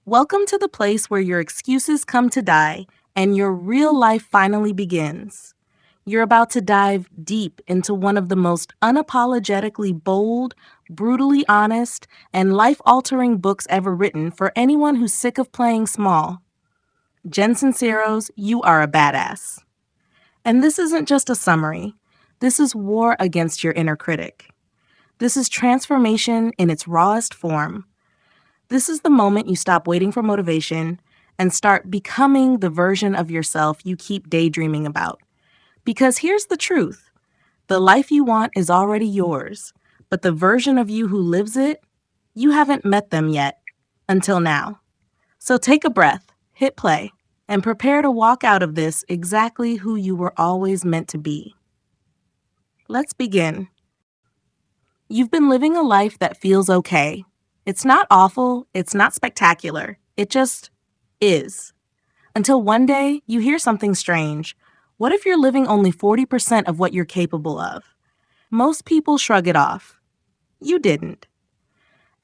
Welcome to the place where your excuses come to die and your real life finally begins. You're about to dive deep into one of the most unapologetically bold, brutally honest, and life altering books ever written for anyone who's sick of playing small. Jen Sincero's You Are a Badass. And this isn't just a summary, this is war against your inner critic. This is transformation in its rawest form. This is the moment you stop waiting for motivation and start becoming the version of yourself you keep daydreaming about. Because here's the truth. The life you want is already yours, but the version of you who lives it, you haven't met them yet, until now. So take a breath, hit play, and prepare to walk out of this exactly who you were always meant to be. Let's begin. You've been living a life that feels okay. It's not awful, it's not spectacular, it just is. Until one day, you hear something strange. What if you're living only 40% of what you're capable of? Most people shrug it off. You didn't.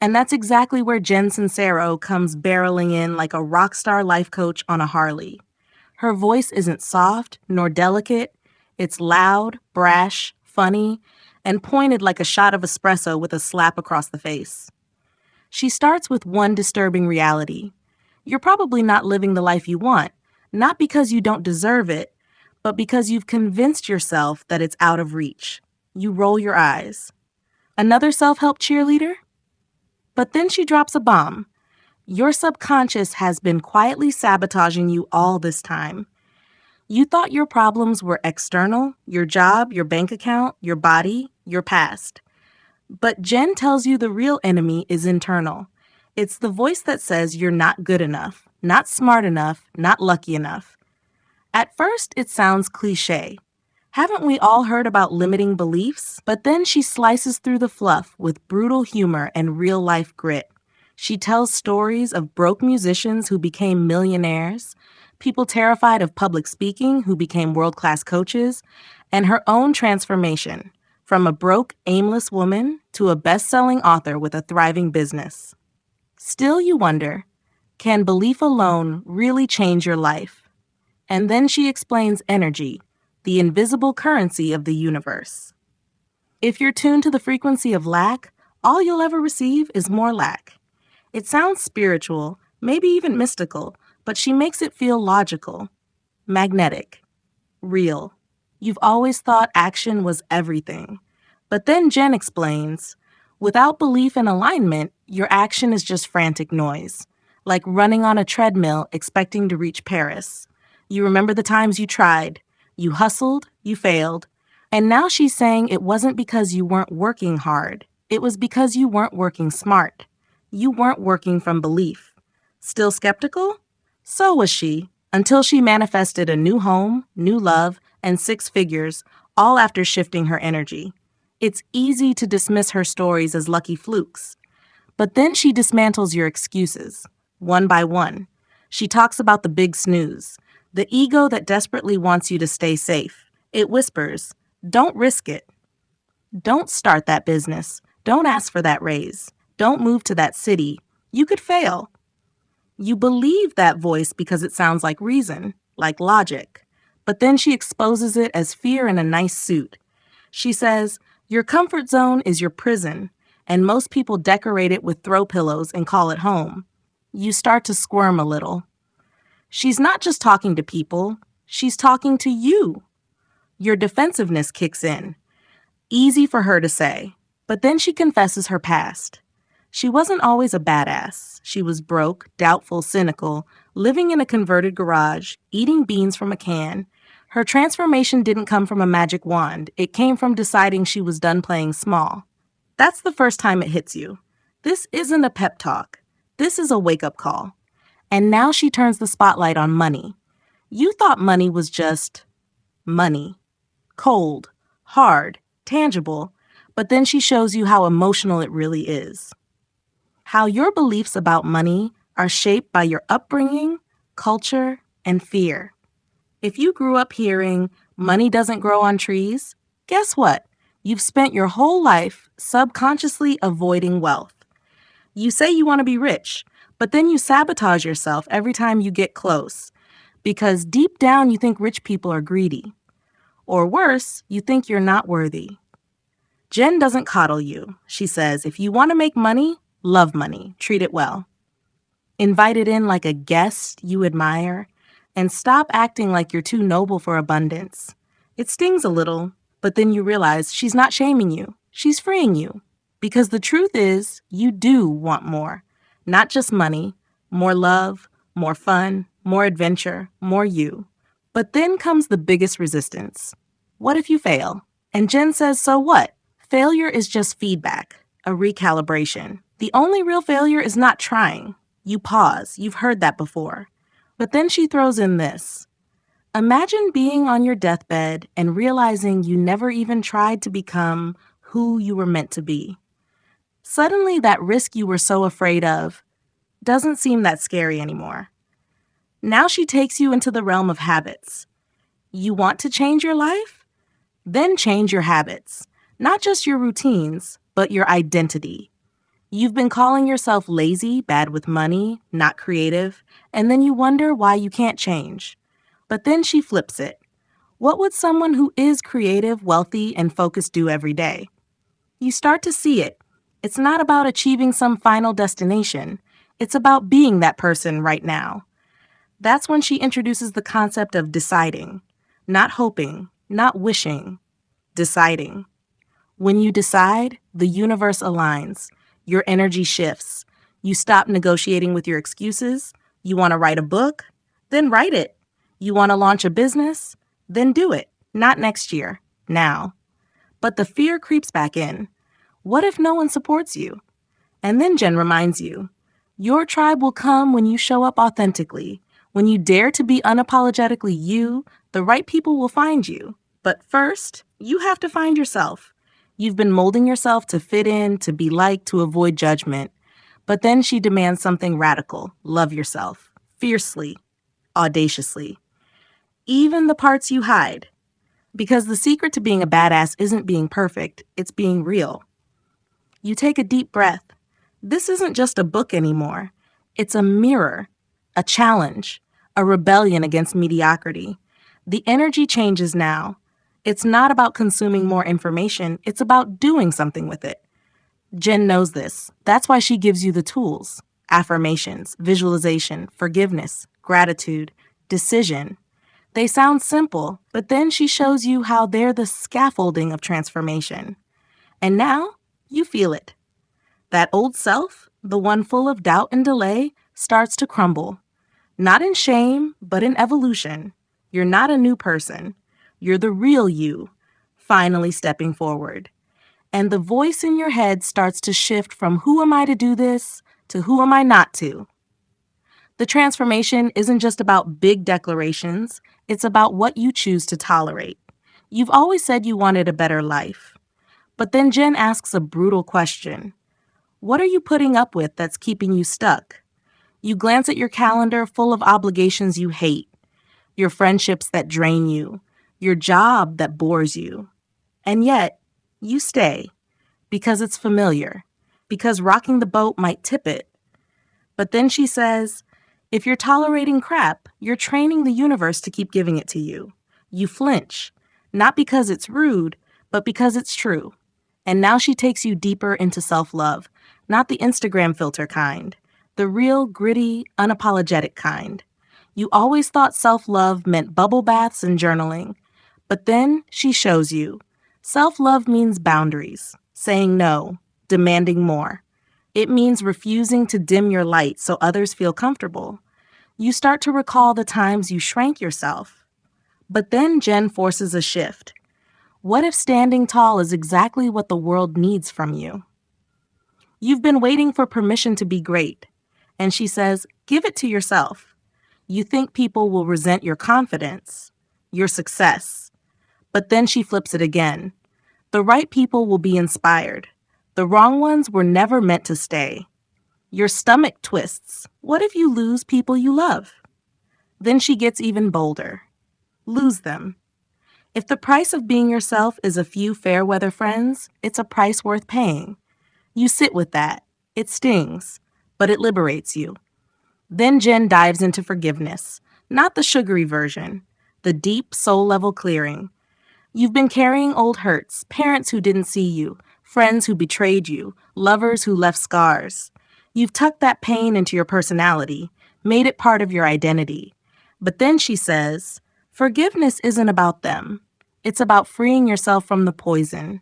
And that's exactly where Jen Sincero comes barreling in like a rock star life coach on a Harley. Her voice isn't soft nor delicate. It's loud, brash, funny, and pointed like a shot of espresso with a slap across the face. She starts with one disturbing reality. You're probably not living the life you want, not because you don't deserve it, but because you've convinced yourself that it's out of reach. You roll your eyes. Another self-help cheerleader? But then she drops a bomb. Your subconscious has been quietly sabotaging you all this time. You thought your problems were external, your job, your bank account, your body, your past. But Jen tells you the real enemy is internal. It's the voice that says you're not good enough, not smart enough, not lucky enough. At first, it sounds cliche. Haven't we all heard about limiting beliefs? But then she slices through the fluff with brutal humor and real-life grit. She tells stories of broke musicians who became millionaires, people terrified of public speaking who became world-class coaches, and her own transformation. From a broke, aimless woman to a best-selling author with a thriving business. Still, you wonder, can belief alone really change your life? And then she explains energy, the invisible currency of the universe. If you're tuned to the frequency of lack, all you'll ever receive is more lack. It sounds spiritual, maybe even mystical, but she makes it feel logical, magnetic, real. You've always thought action was everything. But then Jen explains, without belief and alignment, your action is just frantic noise, like running on a treadmill expecting to reach Paris. You remember the times you tried, you hustled, you failed, and now she's saying it wasn't because you weren't working hard. It was because you weren't working smart. You weren't working from belief. Still skeptical? So was she, until she manifested a new home, new love, and 6 figures, all after shifting her energy. It's easy to dismiss her stories as lucky flukes. But then she dismantles your excuses, one by one. She talks about the big snooze, the ego that desperately wants you to stay safe. It whispers, don't risk it. Don't start that business. Don't ask for that raise. Don't move to that city. You could fail. You believe that voice because it sounds like reason, like logic. But then she exposes it as fear in a nice suit. She says, your comfort zone is your prison, and most people decorate it with throw pillows and call it home. You start to squirm a little. She's not just talking to people, she's talking to you. Your defensiveness kicks in. Easy for her to say, but then she confesses her past. She wasn't always a badass. She was broke, doubtful, cynical, living in a converted garage, eating beans from a can. Her transformation didn't come from a magic wand. It came from deciding she was done playing small. That's the first time it hits you. This isn't a pep talk. This is a wake-up call. And now she turns the spotlight on money. You thought money was just money. Cold, hard, tangible. But then she shows you how emotional it really is. How your beliefs about money are shaped by your upbringing, culture, and fear. If you grew up hearing, money doesn't grow on trees, guess what? You've spent your whole life subconsciously avoiding wealth. You say you want to be rich, But then you sabotage yourself every time you get close because deep down you think rich people are greedy. Or worse, you think you're not worthy. Jen doesn't coddle you. She says, if you want to make money, love money, treat it well. Invite it in like a guest you admire, and stop acting like you're too noble for abundance. It stings a little, but then you realize she's not shaming you. She's freeing you. Because the truth is, you do want more. Not just money, more love, more fun, more adventure, more you. But then comes the biggest resistance. What if you fail? And Jen says, so what? Failure is just feedback, a recalibration. The only real failure is not trying. You pause. You've heard that before. But then she throws in this. Imagine being on your deathbed and realizing you never even tried to become who you were meant to be. Suddenly, that risk you were so afraid of doesn't seem that scary anymore. Now she takes you into the realm of habits. You want to change your life? Then change your habits. Not just your routines, but your identity. You've been calling yourself lazy, bad with money, not creative, and then you wonder why you can't change. But then she flips it. What would someone who is creative, wealthy, and focused do every day? You start to see it. It's not about achieving some final destination. It's about being that person right now. That's when she introduces the concept of deciding. Not hoping, not wishing, deciding. When you decide, the universe aligns. Your energy shifts. You stop negotiating with your excuses. You want to write a book? Then write it. You want to launch a business? Then do it. Not next year. Now. But the fear creeps back in. What if no one supports you? And then Jen reminds you, your tribe will come when you show up authentically. When you dare to be unapologetically you, the right people will find you. But first, you have to find yourself. You've been molding yourself to fit in, to be liked, to avoid judgment. But then she demands something radical. Love yourself. Fiercely. Audaciously. Even the parts you hide. Because the secret to being a badass isn't being perfect, it's being real. You take a deep breath. This isn't just a book anymore. It's a mirror, a challenge, a rebellion against mediocrity. The energy changes now. It's not about consuming more information. It's about doing something with it. Jen knows this. That's why she gives you the tools. Affirmations, visualization, forgiveness, gratitude, decision. They sound simple, but then she shows you how they're the scaffolding of transformation. And now, you feel it. That old self, the one full of doubt and delay, starts to crumble. Not in shame, but in evolution. You're not a new person. You're the real you, finally stepping forward. And the voice in your head starts to shift from who am I to do this to who am I not to. The transformation isn't just about big declarations, it's about what you choose to tolerate. You've always said you wanted a better life. But then Jen asks a brutal question. What are you putting up with that's keeping you stuck? You glance at your calendar full of obligations you hate, your friendships that drain you, your job that bores you. And yet, you stay because it's familiar, because rocking the boat might tip it. But then she says, if you're tolerating crap, you're training the universe to keep giving it to you. You flinch, not because it's rude, but because it's true. And now she takes you deeper into self-love, not the Instagram filter kind, the real, gritty, unapologetic kind. You always thought self-love meant bubble baths and journaling. But then she shows you. Self-love means boundaries, saying no, demanding more. It means refusing to dim your light so others feel comfortable. You start to recall the times you shrank yourself. But then Jen forces a shift. What if standing tall is exactly what the world needs from you? You've been waiting for permission to be great. And she says, give it to yourself. You think people will resent your confidence, your success. But then she flips it again. The right people will be inspired. The wrong ones were never meant to stay. Your stomach twists. What if you lose people you love? Then she gets even bolder. Lose them. If the price of being yourself is a few fair weather friends, it's a price worth paying. You sit with that. It stings, but it liberates you. Then Jen dives into forgiveness, not the sugary version, the deep soul level clearing. You've been carrying old hurts, parents who didn't see you, friends who betrayed you, lovers who left scars. You've tucked that pain into your personality, made it part of your identity. But then she says, forgiveness isn't about them. It's about freeing yourself from the poison.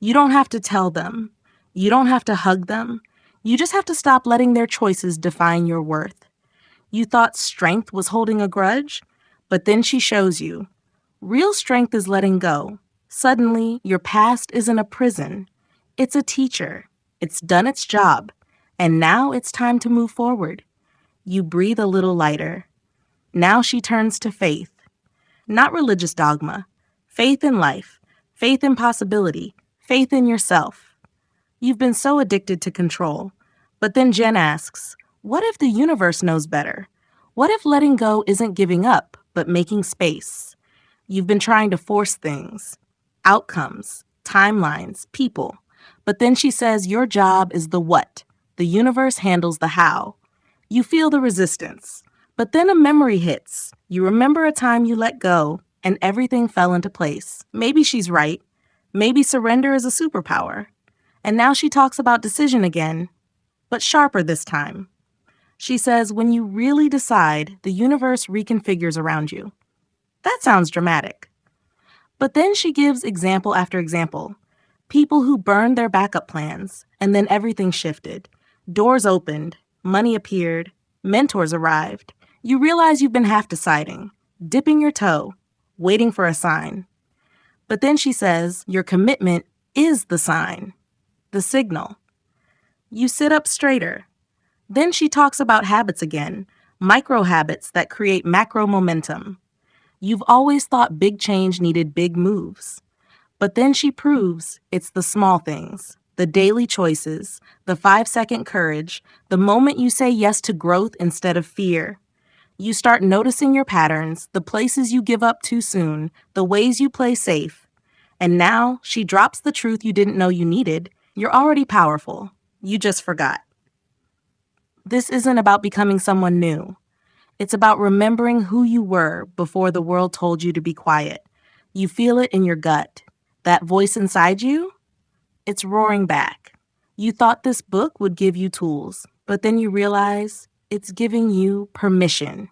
You don't have to tell them. You don't have to hug them. You just have to stop letting their choices define your worth. You thought strength was holding a grudge, but then she shows you. Real strength is letting go. Suddenly, your past isn't a prison. It's a teacher. It's done its job. And now it's time to move forward. You breathe a little lighter. Now she turns to faith. Not religious dogma. Faith in life. Faith in possibility. Faith in yourself. You've been so addicted to control. But then Jen asks, what if the universe knows better? What if letting go isn't giving up, but making space? You've been trying to force things, outcomes, timelines, people. But then she says your job is the what. The universe handles the how. You feel the resistance. But then a memory hits. You remember a time you let go and everything fell into place. Maybe she's right. Maybe surrender is a superpower. And now she talks about decision again, but sharper this time. She says when you really decide, the universe reconfigures around you. That sounds dramatic. But then she gives example after example. People who burned their backup plans, and then everything shifted. Doors opened, money appeared, mentors arrived. You realize you've been half deciding, dipping your toe, waiting for a sign. But then she says your commitment is the sign, the signal. You sit up straighter. Then she talks about habits again, micro habits that create macro momentum. You've always thought big change needed big moves. But then she proves it's the small things, the daily choices, the 5-second courage, the moment you say yes to growth instead of fear. You start noticing your patterns, the places you give up too soon, the ways you play safe. And now she drops the truth you didn't know you needed. You're already powerful. You just forgot. This isn't about becoming someone new. It's about remembering who you were before the world told you to be quiet. You feel it in your gut. That voice inside you, it's roaring back. You thought this book would give you tools, but then you realize it's giving you permission.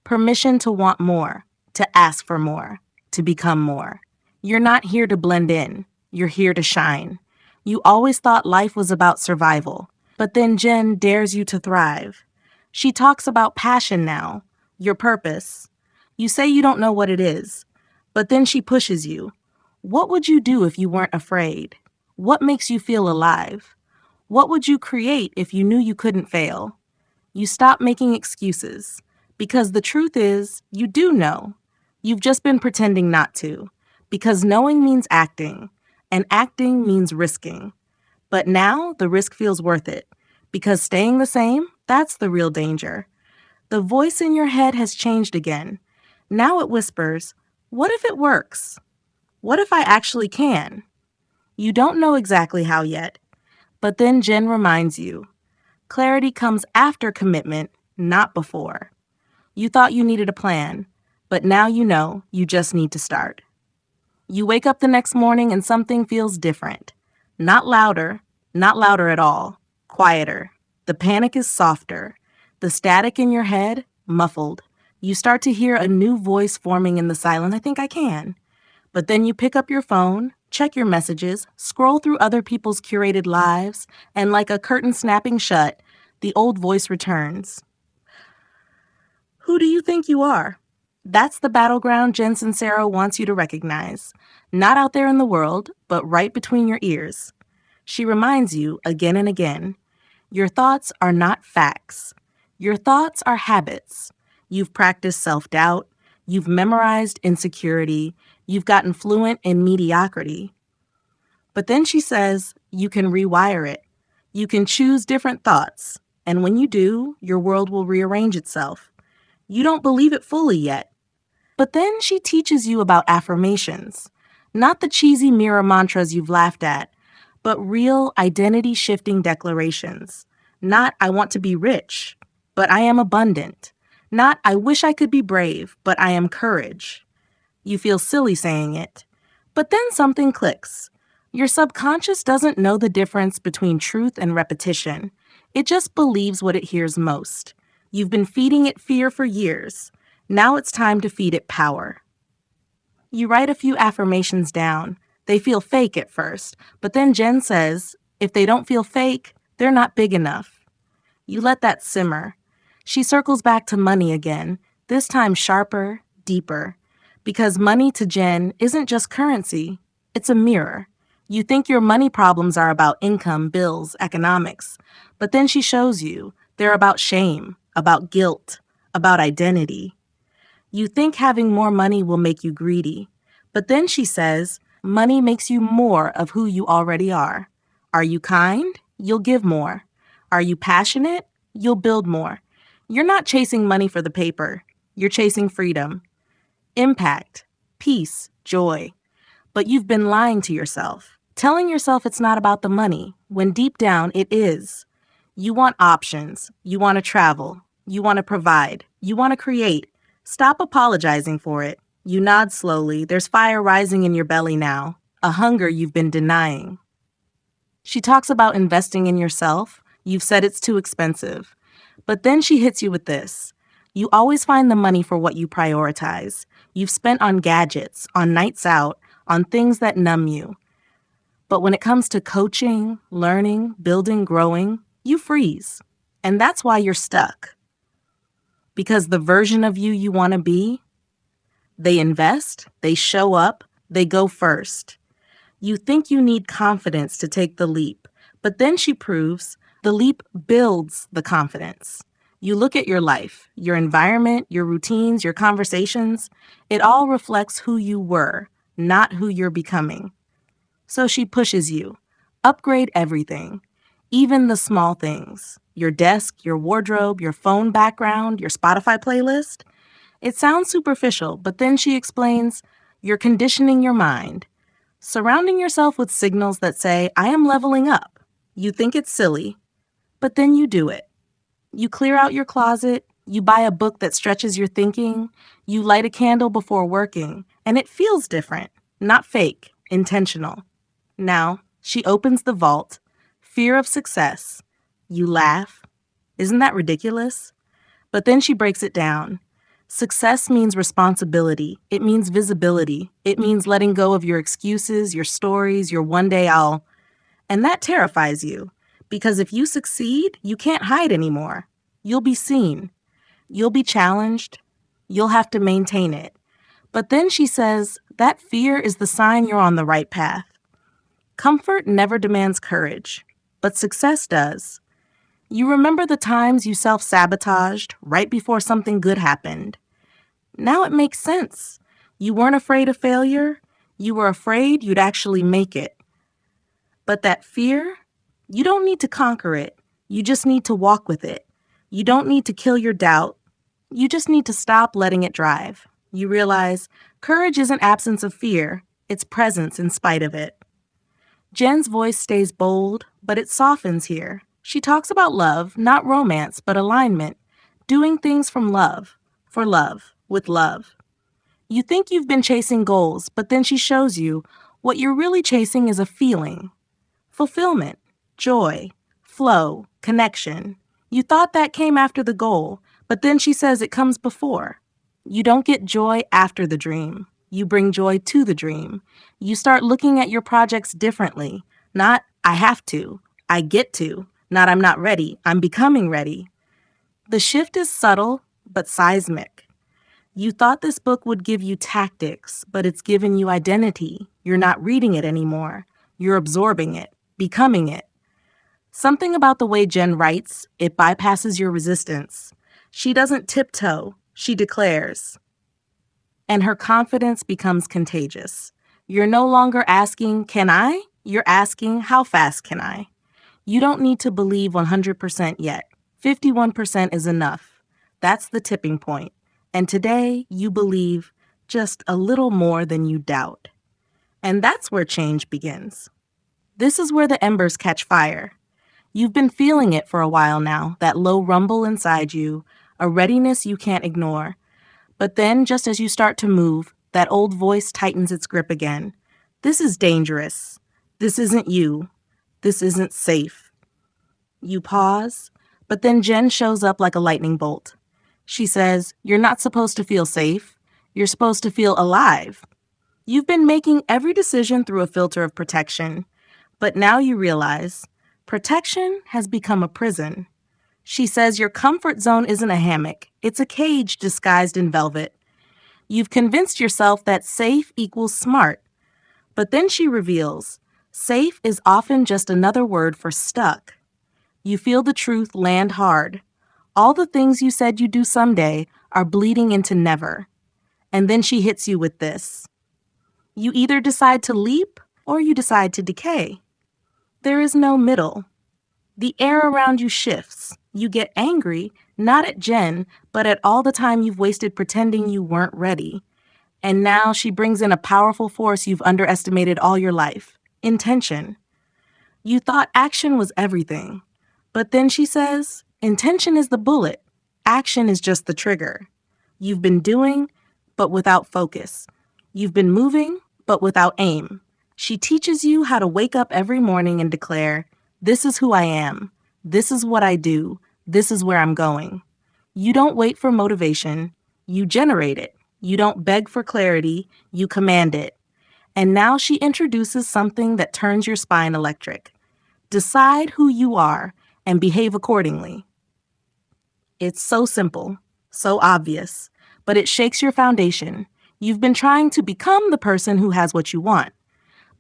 Permission to want more, to ask for more, to become more. You're not here to blend in. You're here to shine. You always thought life was about survival, but then Jen dares you to thrive. She talks about passion now, your purpose. You say you don't know what it is, but then she pushes you. What would you do if you weren't afraid? What makes you feel alive? What would you create if you knew you couldn't fail? You stop making excuses, because the truth is, you do know. You've just been pretending not to, because knowing means acting, and acting means risking. But now the risk feels worth it, because staying the same, that's the real danger. The voice in your head has changed again. Now it whispers, what if it works? What if I actually can? You don't know exactly how yet, but then Jen reminds you. Clarity comes after commitment, not before. You thought you needed a plan, but now you know you just need to start. You wake up the next morning and something feels different. Not louder at all, quieter. The panic is softer. The static in your head, muffled. You start to hear a new voice forming in the silence. I think I can. But then you pick up your phone, check your messages, scroll through other people's curated lives, and like a curtain snapping shut, the old voice returns. Who do you think you are? That's the battleground Jen Sincero wants you to recognize. Not out there in the world, but right between your ears. She reminds you again and again, your thoughts are not facts. Your thoughts are habits. You've practiced self-doubt. You've memorized insecurity. You've gotten fluent in mediocrity. But then she says you can rewire it. You can choose different thoughts. And when you do, your world will rearrange itself. You don't believe it fully yet. But then she teaches you about affirmations. Not the cheesy mirror mantras you've laughed at, but real identity-shifting declarations. Not, I want to be rich. but I am abundant. Not, I wish I could be brave, but I am courage. You feel silly saying it. But then something clicks. Your subconscious doesn't know the difference between truth and repetition. It just believes what it hears most. You've been feeding it fear for years. Now it's time to feed it power. You write a few affirmations down. They feel fake at first, but then Jen says, if they don't feel fake, they're not big enough. You let that simmer. She circles back to money again, this time sharper, deeper. Because money to Jen isn't just currency, it's a mirror. You think your money problems are about income, bills, economics, but then she shows you they're about shame, about guilt, about identity. You think having more money will make you greedy, but then she says money makes you more of who you already are. Are you kind? You'll give more. Are you passionate? You'll build more. You're not chasing money for the paper. You're chasing freedom, impact, peace, joy. But you've been lying to yourself, telling yourself it's not about the money, when deep down it is. You want options. You want to travel. You want to provide. You want to create. Stop apologizing for it. You nod slowly. There's fire rising in your belly now, a hunger you've been denying. She talks about investing in yourself. You've said it's too expensive. But then she hits you with this. You always find the money for what you prioritize. You've spent on gadgets, on nights out, on things that numb you. But when it comes to coaching, learning, building, growing, you freeze. And that's why you're stuck. Because the version of you want to be, they invest, they show up, they go first. You think you need confidence to take the leap, but then she proves the leap builds the confidence. You look at your life, your environment, your routines, your conversations. It all reflects who you were, not who you're becoming. So she pushes you. Upgrade everything, even the small things. Your desk, your wardrobe, your phone background, your Spotify playlist. It sounds superficial, but then she explains, you're conditioning your mind. Surrounding yourself with signals that say, I am leveling up. You think it's silly, but then you do it. You clear out your closet, you buy a book that stretches your thinking, you light a candle before working, and it feels different, not fake, intentional. Now, she opens the vault. Fear of success. You laugh. Isn't that ridiculous? But then she breaks it down. Success means responsibility. It means visibility. It means letting go of your excuses, your stories, your one day I'll. And that terrifies you. Because if you succeed, you can't hide anymore. You'll be seen. You'll be challenged. You'll have to maintain it. But then she says that fear is the sign you're on the right path. Comfort never demands courage, but success does. You remember the times you self-sabotaged right before something good happened. Now it makes sense. You weren't afraid of failure. You were afraid you'd actually make it. But that fear, you don't need to conquer it. You just need to walk with it. You don't need to kill your doubt. You just need to stop letting it drive. You realize courage isn't absence of fear. It's presence in spite of it. Jen's voice stays bold, but it softens here. She talks about love, not romance, but alignment. Doing things from love, for love, with love. You think you've been chasing goals, but then she shows you what you're really chasing is a feeling. Fulfillment, joy, flow, connection. You thought that came after the goal, but then she says it comes before. You don't get joy after the dream. You bring joy to the dream. You start looking at your projects differently. Not, I have to, I get to. Not, I'm not ready, I'm becoming ready. The shift is subtle, but seismic. You thought this book would give you tactics, but it's given you identity. You're not reading it anymore. You're absorbing it, becoming it. Something about the way Jen writes, it bypasses your resistance. She doesn't tiptoe, she declares. And her confidence becomes contagious. You're no longer asking, can I? You're asking, how fast can I? You don't need to believe 100% yet. 51% is enough. That's the tipping point. And today, you believe just a little more than you doubt. And that's where change begins. This is where the embers catch fire. You've been feeling it for a while now, that low rumble inside you, a readiness you can't ignore. But then, just as you start to move, that old voice tightens its grip again. This is dangerous. This isn't you. This isn't safe. You pause, but then Jen shows up like a lightning bolt. She says, "You're not supposed to feel safe. You're supposed to feel alive." You've been making every decision through a filter of protection, but now you realize protection has become a prison. She says your comfort zone isn't a hammock, it's a cage disguised in velvet. You've convinced yourself that safe equals smart, but then she reveals safe is often just another word for stuck. You feel the truth land hard. All the things you said you'd do someday are bleeding into never. And then she hits you with this. You either decide to leap or you decide to decay. There is no middle. The air around you shifts. You get angry, not at Jen, but at all the time you've wasted pretending you weren't ready. And now she brings in a powerful force you've underestimated all your life, intention. You thought action was everything. But then she says, intention is the bullet. Action is just the trigger. You've been doing, but without focus. You've been moving, but without aim. She teaches you how to wake up every morning and declare, this is who I am. This is what I do. This is where I'm going. You don't wait for motivation. You generate it. You don't beg for clarity. You command it. And now she introduces something that turns your spine electric. Decide who you are and behave accordingly. It's so simple, so obvious, but it shakes your foundation. You've been trying to become the person who has what you want.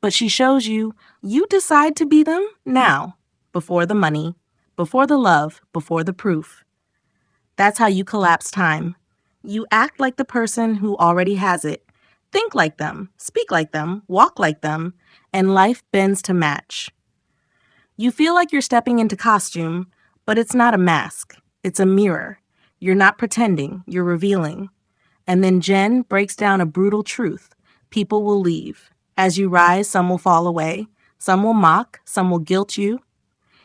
But she shows you, you decide to be them now, before the money, before the love, before the proof. That's how you collapse time. You act like the person who already has it. Think like them, speak like them, walk like them, and life bends to match. You feel like you're stepping into costume, but it's not a mask. It's a mirror. You're not pretending, you're revealing. And then Jen breaks down a brutal truth. People will leave. As you rise, some will fall away. Some will mock, some will guilt you.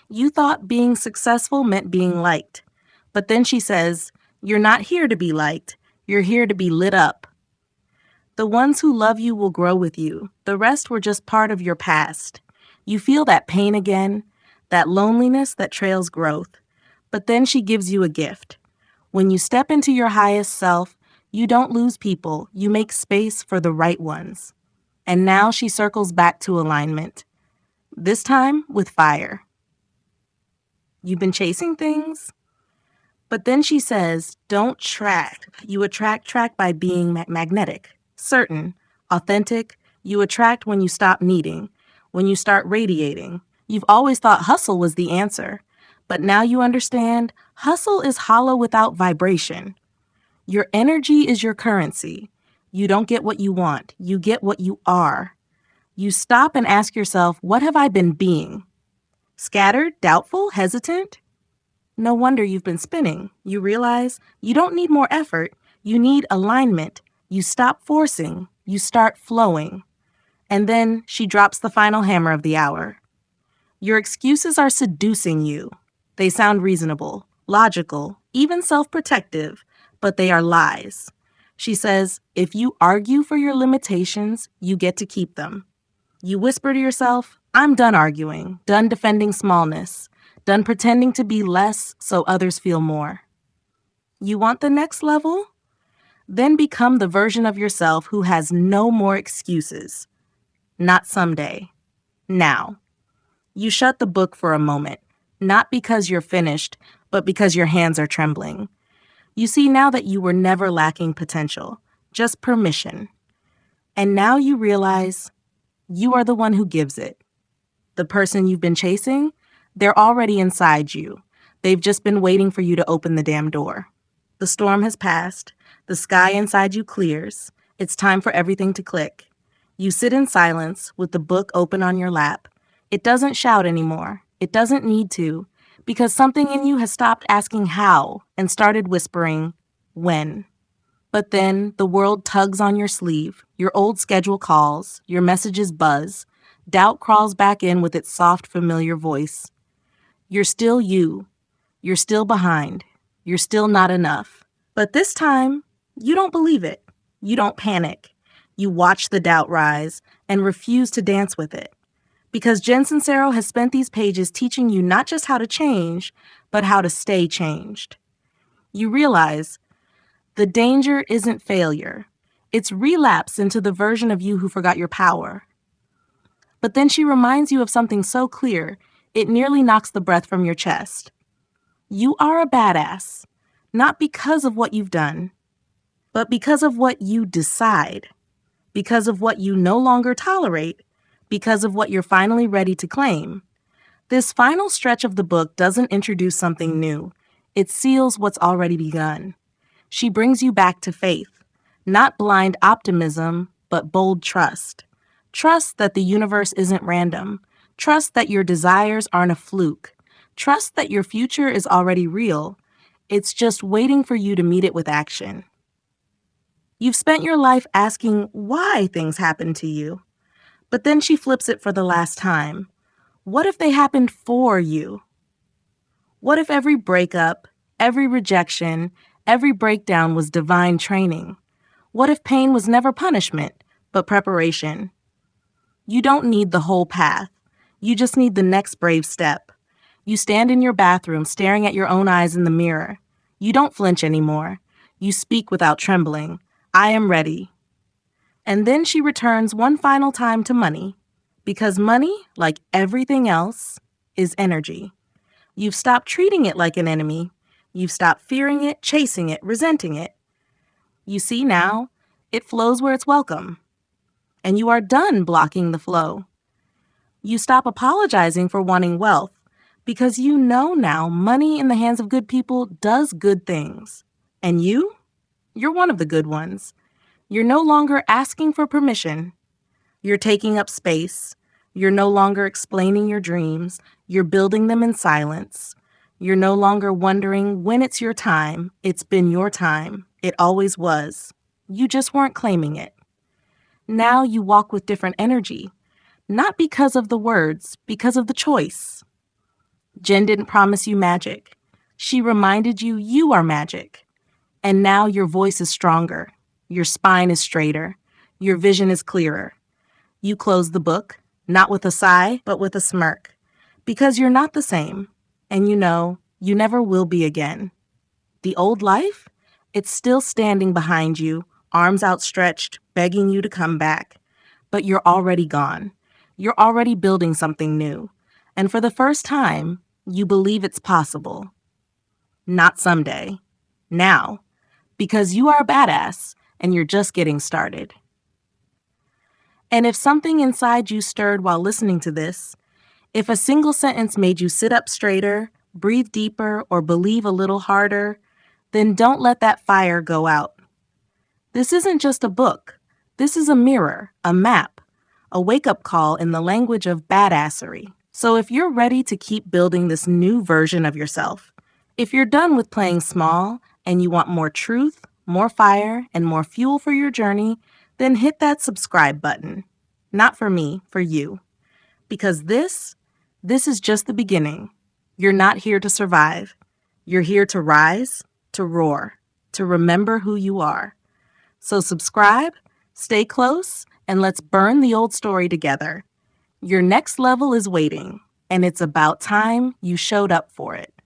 You thought being successful meant being liked. But then she says, you're not here to be liked. You're here to be lit up. The ones who love you will grow with you. The rest were just part of your past. You feel that pain again, that loneliness that trails growth. But then she gives you a gift. When you step into your highest self, you don't lose people. You make space for the right ones. And now she circles back to alignment. This time with fire. You've been chasing things? But then she says, don't track. You attract by being magnetic, certain, authentic. You attract when you stop needing, when you start radiating. You've always thought hustle was the answer. But now you understand, hustle is hollow without vibration. Your energy is your currency. You don't get what you want. You get what you are. You stop and ask yourself, what have I been being? Scattered, doubtful, hesitant? No wonder you've been spinning. You realize you don't need more effort. You need alignment. You stop forcing. You start flowing. And then she drops the final hammer of the hour. Your excuses are seducing you. They sound reasonable, logical, even self-protective, but they are lies. She says, if you argue for your limitations, you get to keep them. You whisper to yourself, I'm done arguing, done defending smallness, done pretending to be less so others feel more. You want the next level? Then become the version of yourself who has no more excuses. Not someday. Now. You shut the book for a moment, not because you're finished, but because your hands are trembling. You see now that you were never lacking potential, just permission. And now you realize you are the one who gives it. The person you've been chasing, they're already inside you. They've just been waiting for you to open the damn door. The storm has passed. The sky inside you clears. It's time for everything to click. You sit in silence with the book open on your lap. It doesn't shout anymore. It doesn't need to, because something in you has stopped asking how and started whispering, when. But then the world tugs on your sleeve. Your old schedule calls. Your messages buzz. Doubt crawls back in with its soft, familiar voice. You're still you. You're still behind. You're still not enough. But this time, you don't believe it. You don't panic. You watch the doubt rise and refuse to dance with it. Because Jen Sincero has spent these pages teaching you not just how to change, but how to stay changed. You realize the danger isn't failure. It's relapse into the version of you who forgot your power. But then she reminds you of something so clear, it nearly knocks the breath from your chest. You are a badass, not because of what you've done, but because of what you decide, because of what you no longer tolerate, because of what you're finally ready to claim. This final stretch of the book doesn't introduce something new. It seals what's already begun. She brings you back to faith, not blind optimism, but bold trust. Trust that the universe isn't random. Trust that your desires aren't a fluke. Trust that your future is already real. It's just waiting for you to meet it with action. You've spent your life asking why things happen to you. But then she flips it for the last time. What if they happened for you? What if every breakup, every rejection, every breakdown was divine training? What if pain was never punishment, but preparation? You don't need the whole path. You just need the next brave step. You stand in your bathroom staring at your own eyes in the mirror. You don't flinch anymore. You speak without trembling. I am ready. And then she returns one final time to money. Because money, like everything else, is energy. You've stopped treating it like an enemy. You've stopped fearing it, chasing it, resenting it. You see now, it flows where it's welcome. And you are done blocking the flow. You stop apologizing for wanting wealth because you know now money in the hands of good people does good things. And you're one of the good ones. You're no longer asking for permission. You're taking up space. You're no longer explaining your dreams. You're building them in silence. You're no longer wondering when it's your time. It's been your time. It always was. You just weren't claiming it. Now you walk with different energy. Not because of the words, because of the choice. Jen didn't promise you magic. She reminded you you are magic. And now your voice is stronger. Your spine is straighter. Your vision is clearer. You close the book, not with a sigh, but with a smirk. Because you're not the same. And you know, you never will be again. The old life? It's still standing behind you, arms outstretched, begging you to come back. But you're already gone. You're already building something new. And for the first time, you believe it's possible. Not someday. Now. Because you are a badass, and you're just getting started. And if something inside you stirred while listening to this, if a single sentence made you sit up straighter, breathe deeper, or believe a little harder, then don't let that fire go out. This isn't just a book. This is a mirror, a map, a wake-up call in the language of badassery. So if you're ready to keep building this new version of yourself, if you're done with playing small and you want more truth, more fire, and more fuel for your journey, then hit that subscribe button. Not for me, for you. Because this is just the beginning. You're not here to survive. You're here to rise, to roar, to remember who you are. So subscribe, stay close, and let's burn the old story together. Your next level is waiting, and it's about time you showed up for it.